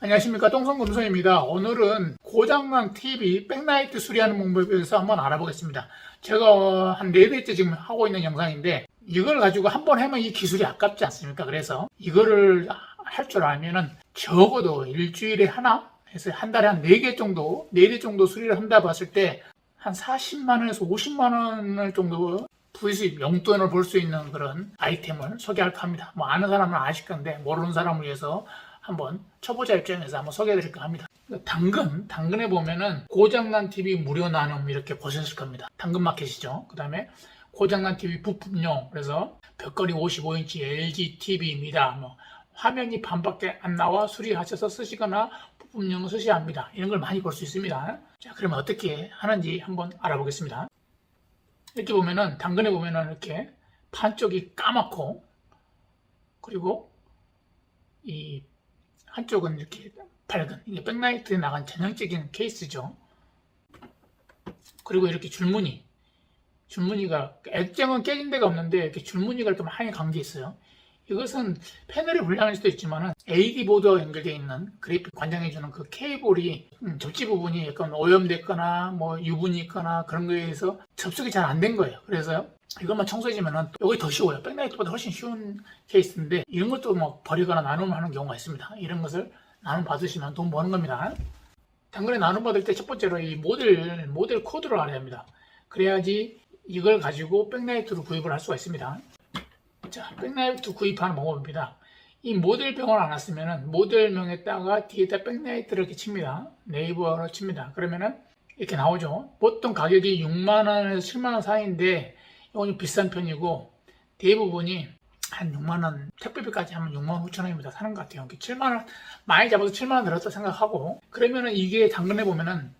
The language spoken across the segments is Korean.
안녕하십니까, 똥손금손입니다. 오늘은 고장난 TV 백라이트 수리하는 방법에 대해서 한번 알아보겠습니다. 제가 한 4대째 지금 하고 있는 영상인데 이걸 가지고 한번 하면 이 기술이 아깝지 않습니까? 그래서 이거를 할 줄 알면은 적어도 일주일에 하나 해서 한 달에 한 4개 정도, 4대 정도 수리를 한다 봤을 때 한 40만원에서 50만원을 정도 부수입, 용돈을 벌 수 있는 그런 아이템을 소개할까 합니다. 뭐 아는 사람은 아실 건데 모르는 사람을 위해서 한번 초보자 입장에서 한번 소개해드릴까 합니다. 당근에 보면은 고장난 TV 무료 나눔 이렇게 보셨을 겁니다. 당근마켓이죠. 그 다음에 고장난 TV 부품용, 그래서 벽걸이 55인치 LG TV입니다. 뭐 화면이 반밖에 안 나와 수리하셔서 쓰시거나 부품용 쓰셔야 합니다. 이런 걸 많이 볼 수 있습니다. 자, 그러면 어떻게 하는지 한번 알아보겠습니다. 이렇게 보면은 당근에 보면은 이렇게 판쪽이 까맣고, 그리고 이 한쪽은 이렇게 밝은, 이게 백라이트에 나간 전형적인 케이스죠. 그리고 이렇게 줄무늬가 액정은 깨진 데가 없는데 이렇게 줄무늬가 이렇게 많이 간 게 있어요. 이것은 패널이 불량일 수도 있지만은 AD 보드와 연결되어 있는 그래픽 관장해주는 그 케이블이 접지 부분이 약간 오염됐거나 뭐 유분이 있거나 그런 거에 의해서 접속이 잘 안 된 거예요. 그래서 이것만 청소해주면은 이게 더 쉬워요. 백라이트보다 훨씬 쉬운 케이스인데 이런 것도 뭐 버리거나 나눔을 하는 경우가 있습니다. 이런 것을 나눔 받으시면 돈 버는 겁니다. 당근에 나눔 받을 때 첫 번째로 이 모델 코드를 알아야 합니다. 그래야지 이걸 가지고 백라이트로 구입을 할 수가 있습니다. 자, 백라이트 구입하는 방법입니다. 이 모델명을 안 왔으면은 모델명에다가 뒤에다 백라이트를 이렇게 칩니다. 네이버로 칩니다. 그러면은 이렇게 나오죠. 보통 가격이 6만원에서 7만원 사이인데 이건 좀 비싼 편이고 대부분이 한 6만원, 택배비까지 하면 6만 5천원입니다. 사는 것 같아요. 7만원, 많이 잡아서 7만원 들었다 생각하고, 그러면은 이게 당근에 보면은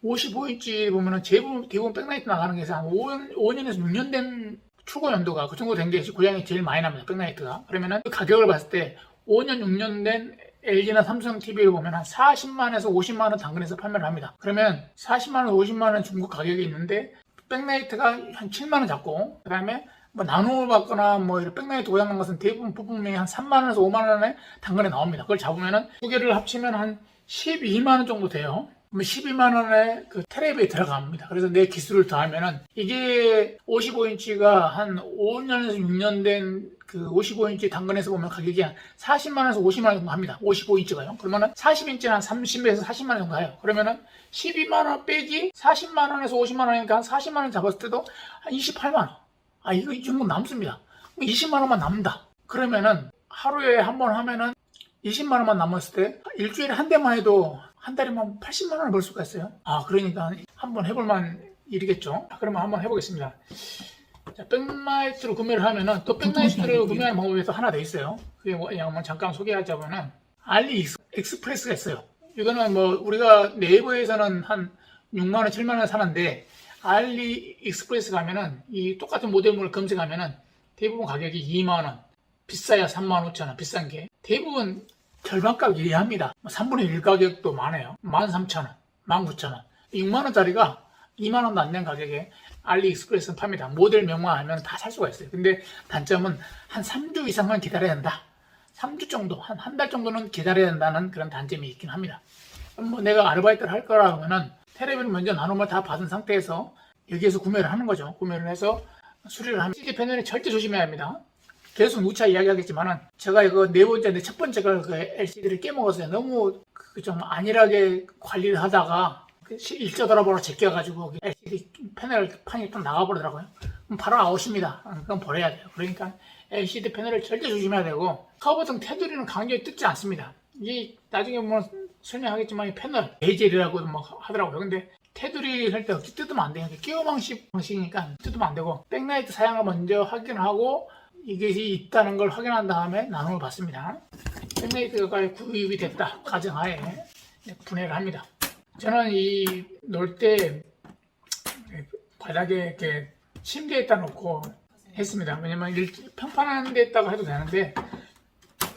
55인치 보면은 대부분 백라이트 나가는 게 한 5년에서 6년 된 출고 연도가 그 정도 된 게 고장이 제일 많이 납니다. 백라이트가. 그러면은 그 가격을 봤을 때 5년, 6년 된 LG나 삼성 TV를 보면 한 40만에서 50만원 당근에서 판매를 합니다. 그러면 40만원, 50만원 중국 가격이 있는데 백라이트가 한 7만원 잡고, 그 다음에 뭐 나눔을 받거나 뭐 이런 백라이트 고장난 것은 대부분 부품이 한 3만원에서 5만원에 당근에 나옵니다. 그걸 잡으면은 두 개를 합치면 한 12만원 정도 돼요. 그러면 12만원에 그 테레비에 들어갑니다. 그래서 내 기술을 더하면은 이게 55인치가 한 5년에서 6년 된 그 55인치 당근에서 보면 가격이 한 40만원에서 50만원 정도 합니다. 55인치가요. 그러면은 40인치는 한 30에서 40만원 정도 해요. 그러면은 12만원 빼기 40만원에서 50만원이니까 한 40만원 잡았을 때도 한 28만원. 이거 이 정도 남습니다. 20만원만 남는다. 그러면은 하루에 한 번 하면은 20만원만 남았을 때 일주일에 한 대만 해도 한 달이면 80만원을 벌 수가 있어요. 그러니까 한번 해볼만 일이겠죠. 그러면 한번 해보겠습니다. 자, 백라이트로 구매를 하면은 또 백라이트를 구매하는 방법이 또 하나 더 있어요. 그게 뭐냐, 한번 잠깐 소개하자면은 알리익스프레스가 있어요. 이거는 뭐 우리가 네이버에서는 한 6만원, 7만원 사는데 알리익스프레스 가면은 이 똑같은 모델물을 검색하면은 대부분 가격이 2만원, 비싸야 35,000원, 비싼 게 대부분 절반값 이해합니다. 3분의 1 가격도 많아요. 13,000원, 19,000원. 6만원짜리가 2만원도 안 된 가격에 알리익스프레스는 팝니다. 모델명만 알면 다 살 수가 있어요. 근데 단점은 한 3주 이상만 기다려야 된다. 3주 정도, 한 달 정도는 기다려야 된다는 그런 단점이 있긴 합니다. 뭐 내가 아르바이트를 할 거라 하면은 테레비를 먼저 나눔을 다 받은 상태에서 여기에서 구매를 하는 거죠. 구매를 해서 수리를 하면 LCD 패널이 절대 조심해야 합니다. 계속 누차 이야기하겠지만은 제가 이거 첫 번째 걸 그 LCD를 깨먹었어요. 너무 좀 안일하게 관리를 하다가 일자 돌아보러 제껴가지고 LCD 패널 판이 좀 나가버리더라고요. 그럼 바로 아웃입니다. 그건 버려야 돼요. 그러니까 LCD 패널을 절대 조심해야 되고, 커버 등 테두리는 강제로 뜯지 않습니다. 이게 나중에 뭐 설명하겠지만 이 패널 베이젤이라고 뭐 하더라고요. 근데 테두리 할 때 어찌 뜯으면 안 돼요. 끼워 방식이니까 뜯으면 안 되고, 백라이트 사양을 먼저 확인하고 이것이 있다는 걸 확인한 다음에 나눔을 받습니다. 백라이트가 구입이 됐다 가정하에 분해를 합니다. 저는 이 놀 때 바닥에 이렇게 침대에다 놓고 했습니다. 왜냐면 평판한 데다가 해도 되는데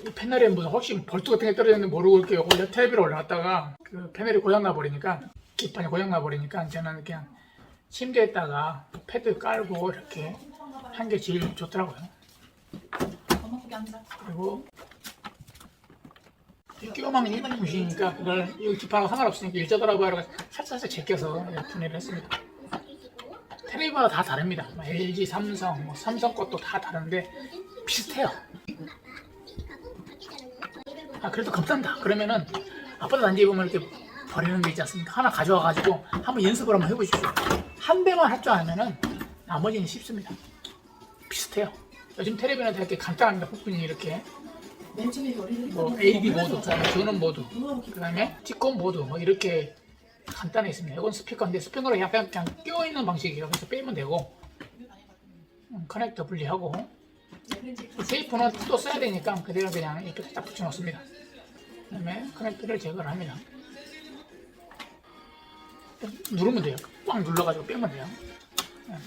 이 패널에 무슨 혹시 볼트 같은 게 떨어졌는지 모르고 이렇게 올려 텔레비를 올려놨다가 그 패널이 고장나 버리니까, 기판이 고장나 버리니까 저는 그냥 침대에다가 패드 깔고 이렇게 한 게 제일 좋더라고요. 그리고 끼워막는 무시니까 그걸 이 기판하고 상관없으니까 일자더라고요. 살짝 제껴서 분해를 했습니다. 텔레비마다 다 다릅니다. LG, 삼성, 삼성 것도 다 다른데 비슷해요. 그래도 겁난다. 그러면은 아파트 단지에 보면 이렇게 버리는 게 있지 않습니까? 하나 가져와가지고 한번 연습을 한번 해보십시오. 한 대만 할 줄 알면은 나머지는 쉽습니다. 비슷해요. 요즘 텔레비는 이렇게 간단합니다. 부분이 이렇게 뭐 AD 모드, 그다음에 전원 모드, 그다음에 직권 모드 뭐 이렇게 간단해 있습니다. 이건 스피커인데 스피커를 약간 그냥 끼워 있는 방식이에요. 그래서 빼면 되고 커넥터 분리하고 테이프는 또 써야 되니까 그대로 그냥 이렇게 딱 붙여 놓습니다. 그다음에 커넥터를 제거를 합니다. 누르면 돼요. 꽉 눌러가지고 빼면 돼요.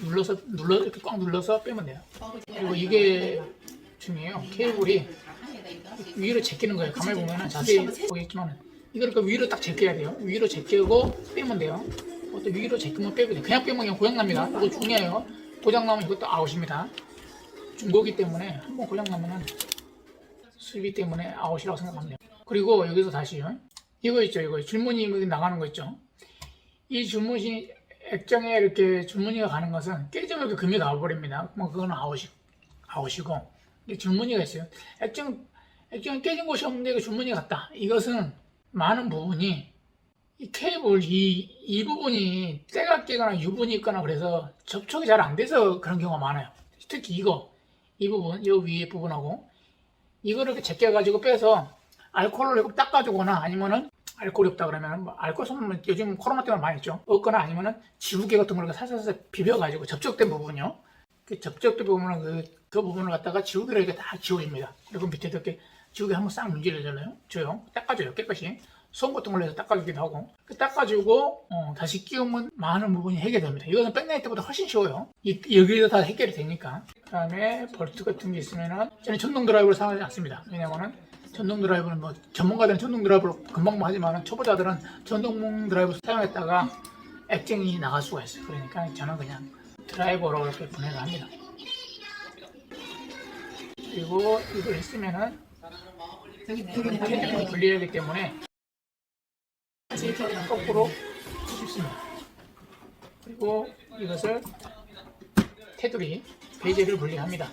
이렇게 꽉 눌러서 빼면 돼요. 그리고 이게 중요해요. 케이블이 위로 제끼는 거예요. 가만히 보면은 자세히 보겠지만 이걸 그 위로 딱 제껴야 돼요. 위로 제끼고 빼면 돼요. 또 위로 제끼면 빼면 돼요. 그냥 빼면 그냥 고장납니다. 이거 중요해요. 고장나면 이것도 아웃입니다. 중고기 때문에 한번 고장나면은 수입이 때문에 아웃이라고 생각하면 돼요. 그리고 여기서 다시요. 이거 있죠. 이거 줄무늬 나가는 거 있죠. 이 줄무늬 액정에 이렇게 줄무늬가 가는 것은 깨지면 이렇게 금이 나와버립니다. 뭐 그건 아웃이고 줄무늬가 있어요. 액정은 깨진 곳이 없는데 그 줄무늬가 갔다. 이것은 많은 부분이 이 케이블 이 부분이 때가 끼거나 유분이 있거나 그래서 접촉이 잘 안 돼서 그런 경우가 많아요. 특히 이 부분, 이 위에 부분하고 이거를 이렇게 제껴가지고 빼서 알코올로 닦아주거나 아니면은 알코올이 없다 그러면 뭐 알코올 소금 요즘 코로나 때문에 많이 있죠. 없거나 아니면은 지우개 같은 걸 살살살 비벼가지고 접촉된 부분요. 그 접촉된 부분은 그 부분을 갖다가 지우개로 이렇게 다 지워줍니다. 그리고 밑에도 이렇게 지우개 한번 싹 문질러줘요. 닦아줘요. 깨끗이. 솜 같은 걸로 해서 닦아주기도 하고. 닦아주고 다시 끼우면 많은 부분이 해결됩니다. 이것은 백라이트 때보다 훨씬 쉬워요. 여기에도 다 해결이 되니까. 그 다음에 볼트 같은 게 있으면은 저는 전동 드라이브를 사용하지 않습니다. 왜냐면은 전동 드라이브는 뭐 전문가들은 전동 드라이브로 금방 하지만 초보자들은 전동 드라이브 사용했다가 액정이 나갈 수가 있어요. 그러니까 저는 그냥 드라이버로 이렇게 분해를 합니다. 그리고 이걸 했으면은 테두리를 분리해야 하기 때문에 거꾸로 씹습니다. 그리고 이것을 테두리 베이젤을 분리합니다.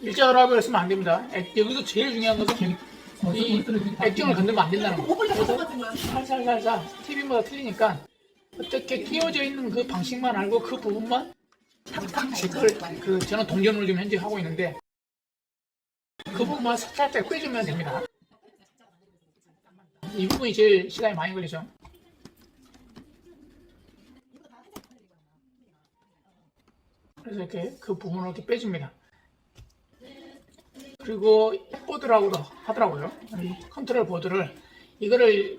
일자드라이브를 쓰면 안 됩니다. 여기서 제일 중요한 것은 이 액정을 건들면 안 된다는 거. 그래서 살살살살 TV마다 틀리니까 어떻게 끼워져 있는 그 방식만 알고 그 부분만 탁탁 제거를 저는 동전을 지금 현재 하고 있는데 그 부분만 살짝 빼주면 됩니다. 이 부분이 제일 시간이 많이 걸리죠. 그래서 이렇게 그 부분을 이렇게 빼줍니다. 그리고 보드라고도 하더라고요. 컨트롤 보드를 이거를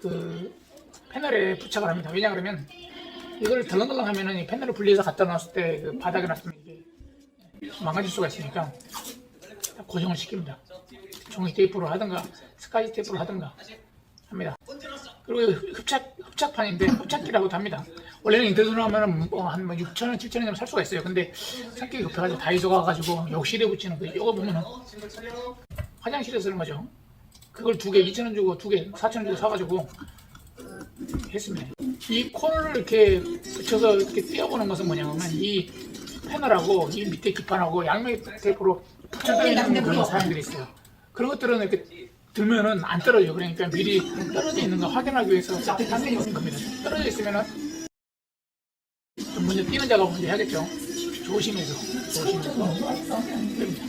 패널에 부착을 합니다. 왜냐 그러면 이거를 덜렁덜렁 하면은 이 패널을 분리해서 갖다 놨을 때 그 바닥에 놨으면 이게 망가질 수가 있으니까 고정을 시킵니다. 종이 테이프로 하든가 스카치 테이프로 하든가 합니다. 그리고 흡착판인데 흡착기라고도 합니다. 원래는 인터넷으로 하면은 한 6,000원, 7,000원이면 살 수가 있어요. 근데 성격이 급해가지고 다이소 가가지고 욕실에 붙이는 이거 보면은 화장실에 쓰는 거죠. 그걸 2개 2,000원 주고 2개 4,000원 주고 사가지고 했습니다. 이 코너를 이렇게 붙여서 이렇게 띄워보는 것은 뭐냐면 이 패널하고 이 밑에 기판하고 양면 테이프로 붙여져 있는 그런 사람들이 있어요. 그런 것들은 이렇게 들면은 안 떨어져요. 그러니까 미리 떨어져 있는 거 확인하기 위해서 하는 겁니다. 떨어져 있으면은 좀 먼저 띄는 작업을 먼저 해야겠죠. 조심해서 됩니다.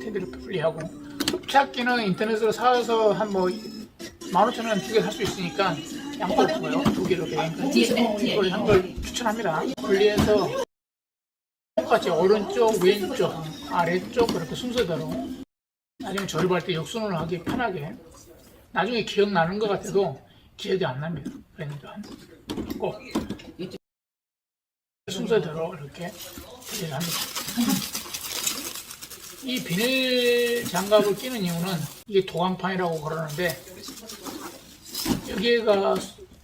테두리 분리하고 흡착기는 인터넷으로 사서 한 15,000원 2개 살 수 있으니까 양껏 주고요. 2개 이렇게 이걸 한 걸 추천합니다. 분리해서 똑같이 오른쪽, 왼쪽, 아래쪽 그렇게 순서대로 나중에 조립할 때 역순으로 하기 편하게 나중에 기억나는 것 같아도 기억이 안 납니다. 그러니까 꼭 순서대로 이렇게 분리를 합니다. 이 비닐 장갑을 끼는 이유는 이게 도강판이라고 그러는데 여기가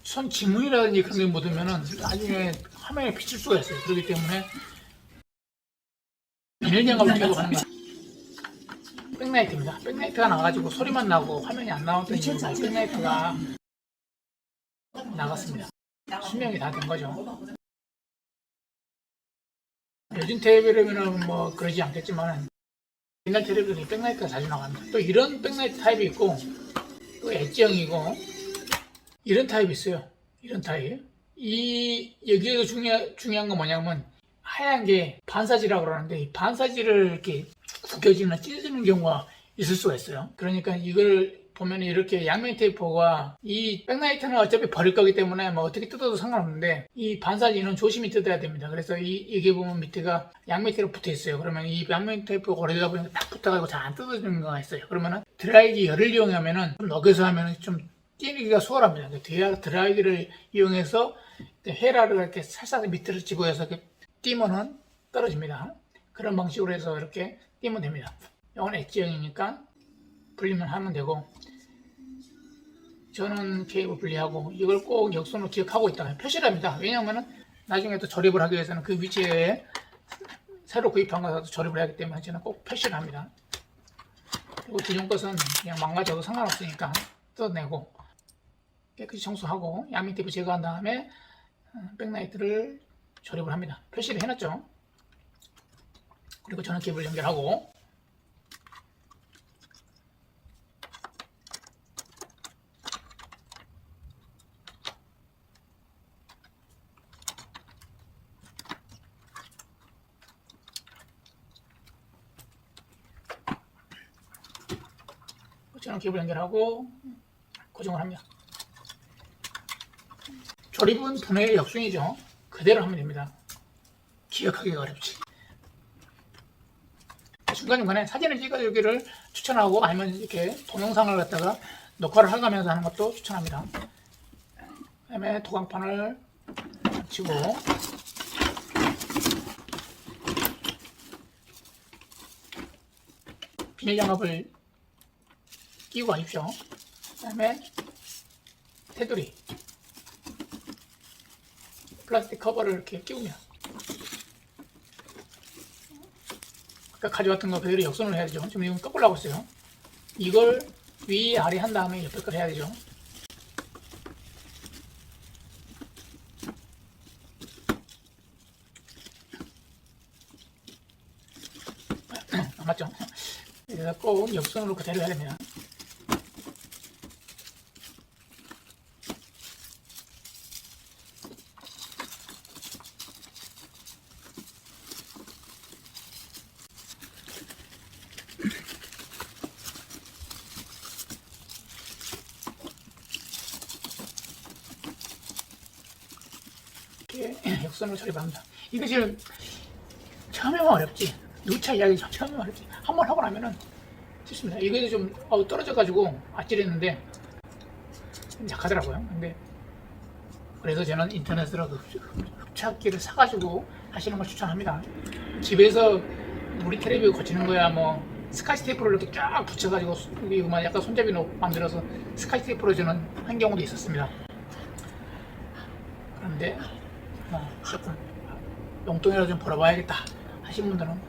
손 지문이라든지 그런 게 묻으면은 나중에 화면에 비칠 수가 있어요. 그렇기 때문에 비닐 장갑을 끼고 합니다. 백라이트입니다. 백라이트가 나가지고 소리만 나고 화면이 안 나왔던 이유가 백라이트가 나갔습니다. 수명이 다 된 거죠. 요즘 텔레비전은 뭐 그러지 않겠지만 옛날 텔레비전이 백라이트가 자주 나갑니다. 또 이런 백라이트 타입이 있고 또 엣지형이고 이런 타입이 있어요. 이런 타입. 여기에서 중요한 건 뭐냐면 하얀 게 반사지라고 그러는데 이 반사지를 이렇게 구겨지거나 찢어지는 경우가 있을 수가 있어요. 그러니까 이걸 보면 이렇게 양면 테이프가 이 백라이트는 어차피 버릴 거기 때문에 뭐 어떻게 뜯어도 상관없는데 이 반사지는 조심히 뜯어야 됩니다. 그래서 이게 보면 밑에가 양면 테이프 붙어 있어요. 그러면 이 양면 테이프가 오래되다 보니까 딱 붙어가지고 잘 안 뜯어지는 경우가 있어요. 그러면은 드라이기 열을 이용하면은 좀 녹여서 하면은 좀 띄기가 수월합니다. 드라이기를 이용해서 헤라를 이렇게 살짝 밑으로 집어서 이렇게 띄면은 떨어집니다. 그런 방식으로 해서 이렇게 띄면 됩니다. 이건 엣지형이니까 분리만 하면 되고 저는 케이블 분리하고 이걸 꼭 역선으로 기억하고 있다가 표시를 합니다. 왜냐하면 나중에 또 조립을 하기 위해서는 그 위치에 새로 구입한 것도 조립을 하기 때문에 저는 꼭 표시를 합니다. 그리고 기존 것은 그냥 망가져도 상관없으니까 뜯어내고 깨끗이 청소하고 양면 테이프 제거한 다음에 백라이트를 조립을 합니다. 표시를 해놨죠. 그리고 전원 케이블 연결하고 전원 케이블 연결하고 고정을 합니다. 조립은 분해의 역순이죠. 그대로 하면 됩니다. 기억하기가 어렵지. 중간중간에 사진을 찍어주기를 추천하고 아니면 이렇게 동영상을 갖다가 녹화를 하면서 하는 것도 추천합니다. 그 다음에 도강판을 치고 비닐 장갑을 끼고 가십시오. 그 다음에 테두리 플라스틱 커버를 이렇게 끼웁니다. 아까 가져왔던 거 그대로 역선을 해야죠. 지금 이건 거꾸로 하고 있어요. 이걸 위 아래 한 다음에 옆에 걸 해야 되죠. 맞죠? 그래서 꼭 역선으로 그대로 해야 됩니다. 이렇게 역선으로 조립합니다. 이거 지금 처음에만 어렵지. 누차 이야기 처음에만 어렵지. 한번 하고 나면은 쉽습니다. 이게 좀 떨어져가지고 아찔했는데 약하더라고요. 근데 그래서 저는 인터넷으로 흡착기를 사가지고 하시는 걸 추천합니다. 집에서 우리 텔레비전 고치는 거야 뭐 스카치 테이프를 이렇게 쫙 붙여가지고 이거만 약간 손잡이로 만들어서 스카치 테이프로 저는 한 경우도 있었습니다. 그런데 조금 용돈이라도 좀 벌어봐야겠다 하신 분들은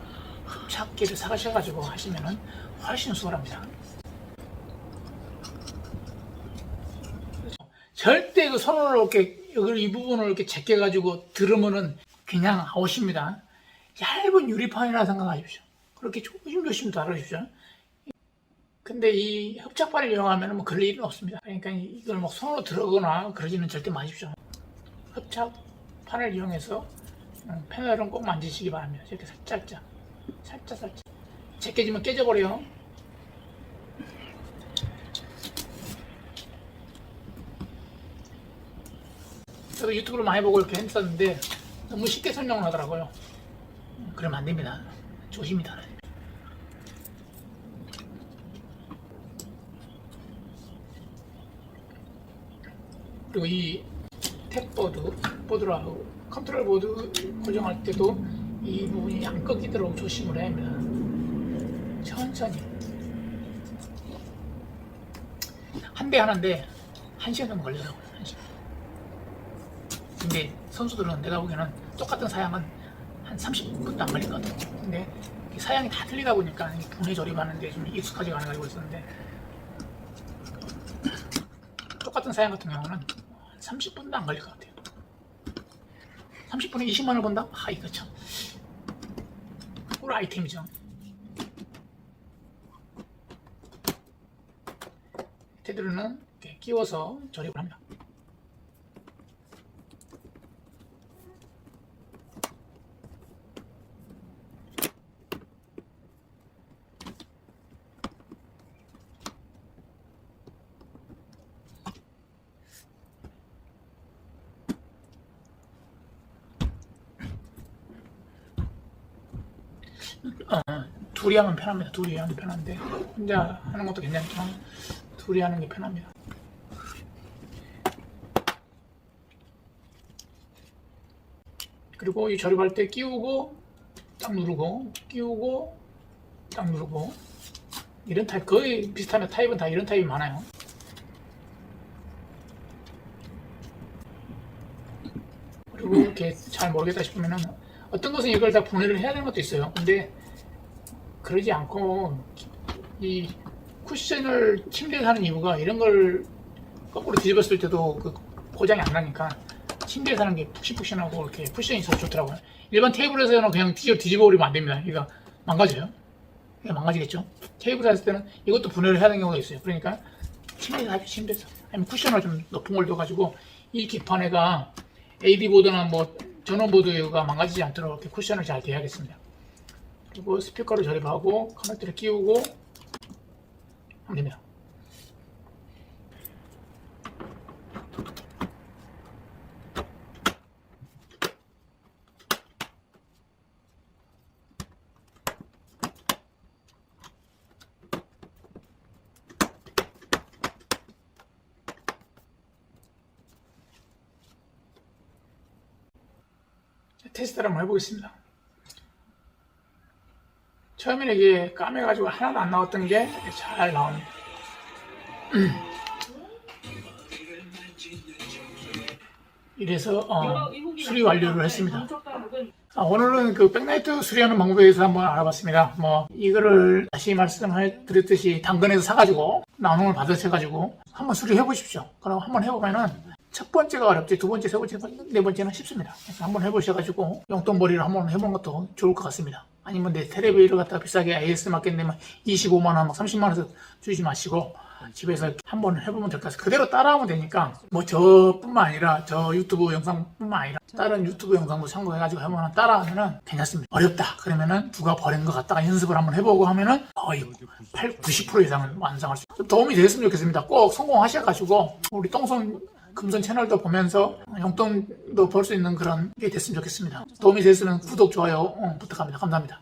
흡착기를 사가셔가지고 하시면은 훨씬 수월합니다. 절대 그 손으로 이렇게 이 부분을 이렇게 제껴가지고 들으면은 그냥 아웃입니다. 얇은 유리판이라 생각하십시오. 그렇게 조심조심 다루십시오. 근데 이 흡착판을 이용하면 뭐 그럴 일은 없습니다. 그러니까 이걸 막 손으로 들어거나 그러지는 절대 마십시오. 흡착판을 이용해서 패널은 꼭 만지시기 바랍니다. 이렇게 살짝 제껴지면 깨져버려요. 저도 유튜브를 많이 보고 이렇게 했었는데 너무 쉽게 설명을 하더라고요. 그러면 안 됩니다. 조심히 다뤄야 됩니다. 그리고 이 탭보드라고 컨트롤 보드 고정할 때도 이 부분이 안 꺾이도록 조심을 해야 합니다. 천천히 한 대 하나인데 1시간 정도 걸리더라고요. 1시간. 근데 선수들은 내가 보기에는 똑같은 사양은 한 30분도 안 걸릴 것 같아요. 근데 사양이 다 틀리다 보니까 분해 조립하는데 좀 익숙하지가 않아가지고 있었는데, 똑같은 사양 같은 경우는 한 30분도 안 걸릴 것 같아요. 30분에 20만원을 번다? 아, 이거 참 꿀 아이템이죠. 테두리는 이렇게 끼워서 조립을 합니다. 둘이 하면 편합니다. 둘이 하면 편한데 혼자 하는 것도 괜찮지만 둘이 하는 게 편합니다. 그리고 이 조립할 때 끼우고 딱 누르고 끼우고 딱 누르고 이런 타입 거의 비슷하면 타입은 다 이런 타입이 많아요. 그리고 이렇게 잘 모르겠다 싶으면은 어떤 것은 이걸 다 분해를 해야 되는 것도 있어요. 근데 그러지 않고 이 쿠션을 침대에 사는 이유가 이런 걸 거꾸로 뒤집었을 때도 그 고장이 안 나니까 침대에 사는 게 푹신푹신하고 이렇게 쿠션이 있어서 좋더라고요. 일반 테이블에서는 그냥 뒤집어 버리면 안 됩니다. 이거 망가져요. 이거 망가지겠죠. 테이블에 샀을 때는 이것도 분해를 해야 되는 경우가 있어요. 그러니까 침대에서 하죠. 침대에서. 아니면 쿠션을 좀 높은 걸 둬가지고 이 기판에가 AD보드나 뭐 전원보드가 망가지지 않도록 이렇게 쿠션을 잘 대야겠습니다. 그리고 스피커를 조립하고 커넥터를 끼우고 하면 됩니다. 테스트를 한번 해보겠습니다. 처음에는 이게 까매가지고 하나도 안 나왔던 게 잘 나옵니다. 이래서 수리 완료를 했습니다. 오늘은 그 백라이트 수리하는 방법에 대해서 한번 알아봤습니다. 뭐 이거를 다시 말씀해 드렸듯이 당근에서 사가지고 나눔을 받으셔가지고 한번 수리해 보십시오. 그럼 한번 해보면은 첫 번째가 어렵지, 두 번째, 세 번째, 네 번째는 쉽습니다. 그래서 한번 해보셔가지고 용돈벌이를 한번 해보는 것도 좋을 것 같습니다. 아니면 내 테레비를 갖다가 비싸게 AS 맞게 내면 25만원, 막 30만원 주지 마시고 집에서 한번 해보면 될 것 같아요. 그대로 따라하면 되니까 뭐 저뿐만 아니라 저 유튜브 영상뿐만 아니라 다른 유튜브 영상도 참고해가지고 해보면 따라하면은 괜찮습니다. 어렵다 그러면은 누가 버린 것 같다가 연습을 한번 해보고 하면은 거의 90% 이상은 완성할 수 있어요. 도움이 되셨으면 좋겠습니다. 꼭 성공하셔가지고 우리 똥손 금손 채널도 보면서 용돈도 벌 수 있는 그런 게 됐으면 좋겠습니다. 도움이 됐으면 구독, 좋아요 부탁합니다. 감사합니다.